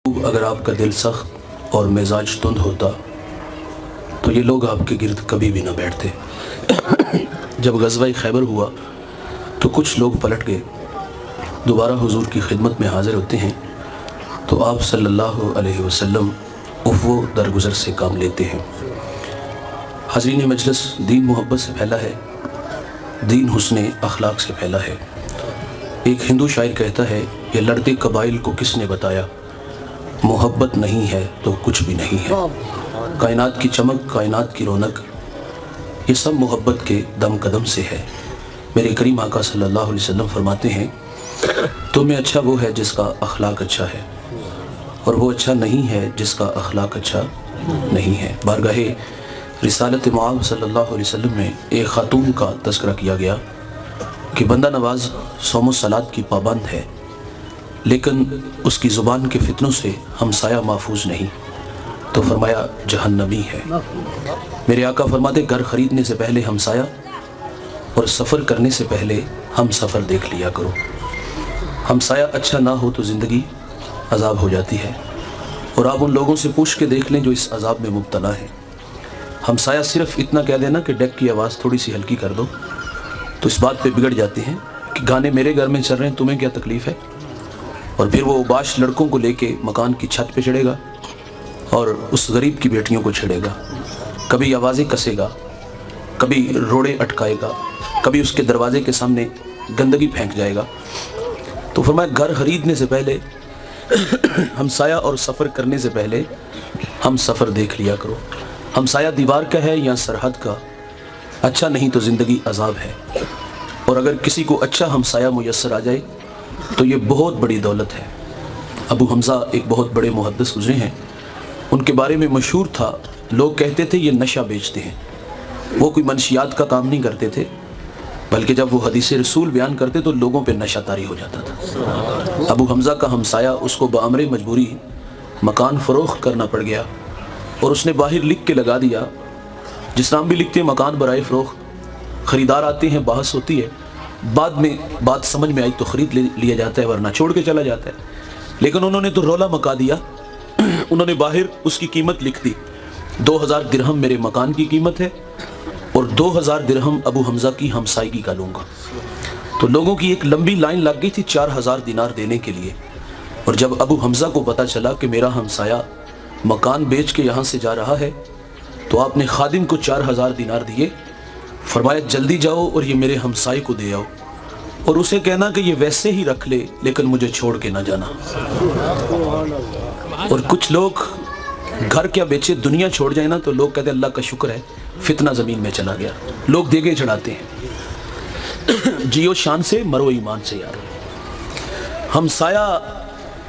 अगर आपका दिल सख्त और मिजाज तुंद होता तो ये लोग आपके गिर्द कभी भी ना बैठते। जब ग़ज़वा खैबर हुआ तो कुछ लोग पलट गए, दोबारा हुजूर की खिदमत में हाज़िर होते हैं तो आप सल्लल्लाहु अलैहि वसल्लम उफ़्व दरगुज़र से काम लेते हैं। हाज़रीन मजलिस, दीन मोहब्बत से फैला है, दीन हुस्ने अखलाक से फैला है। एक हिंदू शायर कहता है, ये लड़ते कबाइल को किसने बताया, मोहब्बत नहीं है तो कुछ भी नहीं है। कायनात की चमक, कायनात की रौनक, ये सब मोहब्बत के दम कदम से है। मेरे करीम आका सल्लल्लाहु अलैहि वसल्लम फरमाते हैं, तुम में अच्छा वो है जिसका अखलाक अच्छा है और वो अच्छा नहीं है जिसका अखलाक अच्छा नहीं है। बारगाहे रिसालत मुआब सल्लल्लाहु अलैहि वसल्लम में एक खातून का तज़किरा किया गया कि बंदा नवाज सौम सलात की पाबंद है, लेकिन उसकी ज़ुबान के फितनों से हमसाया महफूज नहीं, तो फरमाया जहन्नमी है। मेरे आका फरमाते, घर ख़रीदने से पहले हमसाया और सफ़र करने से पहले हम सफ़र देख लिया करो। हमसाया अच्छा ना हो तो ज़िंदगी अज़ाब हो जाती है, और आप उन लोगों से पूछ के देख लें जो इस अज़ाब में मुब्तला है। हमसाया सिर्फ इतना कह देना कि डेक की आवाज़ थोड़ी सी हल्की कर दो तो इस बात पे बिगड़ जाते हैं कि गाने मेरे घर में चल रहे हैं, तुम्हें क्या तकलीफ़ है। और फिर वो उबाश लड़कों को लेके मकान की छत पे चढ़ेगा और उस गरीब की बेटियों को छेड़ेगा, कभी आवाज़ें कसेगा, कभी रोड़े अटकाएगा, कभी उसके दरवाजे के सामने गंदगी फेंक जाएगा। तो फरमाया, घर खरीदने से पहले हमसाया और सफ़र करने से पहले हम सफ़र देख लिया करो। हमसाया दीवार का है या सरहद का, अच्छा नहीं तो ज़िंदगी अज़ाब है। और अगर किसी को अच्छा हमसाया मुयस्सर आ जाए तो ये बहुत बड़ी दौलत है। अबू हमज़ा एक बहुत बड़े मुहद्दिस गुज़रे हैं, उनके बारे में मशहूर था, लोग कहते थे ये नशा बेचते हैं। वो कोई मनशियात का काम नहीं करते थे, बल्कि जब वो हदीस रसूल बयान करते तो लोगों पे नशा तारी हो जाता था। अबू हमज़ा का हमसाया, उसको बामरे मजबूरी मकान फ़रोख्त करना पड़ गया और उसने बाहर लिख के लगा दिया, जिस नाम भी लिखते हैं मकान बराए फ़रोख्त, ख़रीदार आते हैं, बहस होती है, बाद में बात समझ में आई तो ख़रीद लिया जाता है, वरना छोड़ के चला जाता है। लेकिन उन्होंने तो रौला मका दिया, उन्होंने बाहर उसकी कीमत लिख दी, 2000 दिरहम मेरे मकान की कीमत है और 2000 दिरहम अबू हमज़ा की हमसायगी का लूँगा। तो लोगों की एक लंबी लाइन लग गई थी 4000 दिनार देने के लिए। और जब अबू हमज़ा को पता चला कि मेरा हमसाया मकान बेच के यहाँ से जा रहा है, तो आपने खादिम को 4000 दिनार दिए, फरमाया जल्दी जाओ और ये मेरे हमसाये को दे आओ और उसे कहना कि ये वैसे ही रख ले, लेकिन मुझे छोड़ के ना जाना। और कुछ लोग घर क्या बेचे, दुनिया छोड़ जाए ना तो लोग कहते हैं अल्लाह का शुक्र है फितना ज़मीन में चला गया। लोग देगे चढ़ाते हैं। जियो शान से, मरो ईमान से यार। हमसाया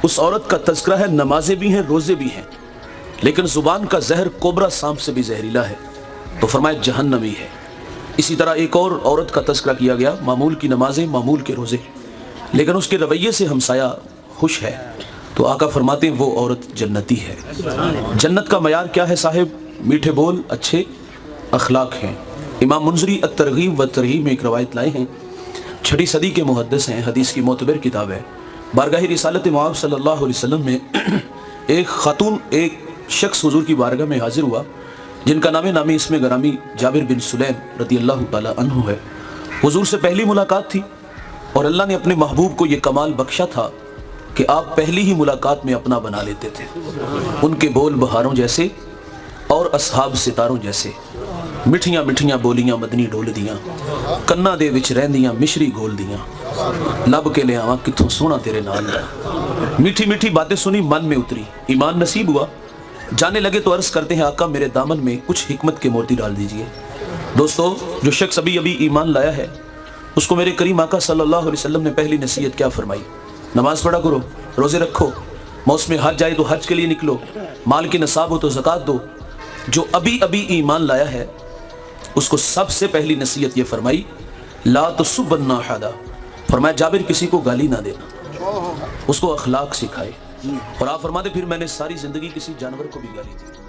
उस औरत का तज़किरा है, नमाजें भी हैं, रोज़े भी हैं, लेकिन ज़ुबान का जहर कोबरा सांप से भी जहरीला है, तो फरमाया जहन्नमी है। इसी तरह एक और औरत का तज़किरा किया गया, मामूल की नमाजें, मामूल के रोज़े, लेकिन उसके रवैये से हमसाया खुश है, तो आका फरमाते हैं वो औरत जन्नती है। जन्नत का मयार क्या है साहिब? मीठे बोल, अच्छे अखलाक हैं। इमाम मुंज़री अत-तरग़ीब व तरहीब में एक रवायत लाए हैं, 6वीं सदी के मुहद्दिस हैं, हदीस की मोतबर किताब है। बारगाह रिसालत मुआब सल्लल्लाहु अलैहि वसल्लम में एक खातून, एक शख्स हुजूर की बारगाह में हाजिर हुआ, जिनका नामी इसमें गरामी जाबिर बिन सुलैम रदियल्लाहु ताला अन्हु है। हुजूर से पहली मुलाकात थी और अल्लाह ने अपने महबूब को ये कमाल बख्शा था कि आप पहली ही मुलाकात में अपना बना लेते थे। उनके बोल बहारों जैसे और असहाब सितारों जैसे, मिठियां मिठियां बोलियां मदनी डोल दियां, कन्ना दे विच रहंदियां मिश्री गोल दियां, लब के ले आवां किथों सोना तेरे नाल दा। मीठी मीठी बातें सुनी, मन में उतरी, ईमान नसीब हुआ। जाने लगे तो अर्ज़ करते हैं, आका मेरे दामन में कुछ हिकमत के मोती डाल दीजिए। दोस्तों, जो शख्स अभी अभी ईमान लाया है, उसको मेरे करीम आका सल्लल्लाहु अलैहि वसल्लम ने पहली नसीहत क्या फरमाई? नमाज पढ़ा करो, रोज़े रखो, मौसम हज आए तो हज के लिए निकलो, माल के नसाब हो तो ज़कात दो। जो अभी अभी ईमान लाया है उसको सबसे पहली नसीहत ये फरमाई, ला तसुब्बन्ना अहदा, फरमाया जाबिर किसी को गाली ना देना, उसको अखलाक सिखाए। और आप फरमाते फिर मैंने सारी ज़िंदगी किसी जानवर को भी गाली दी।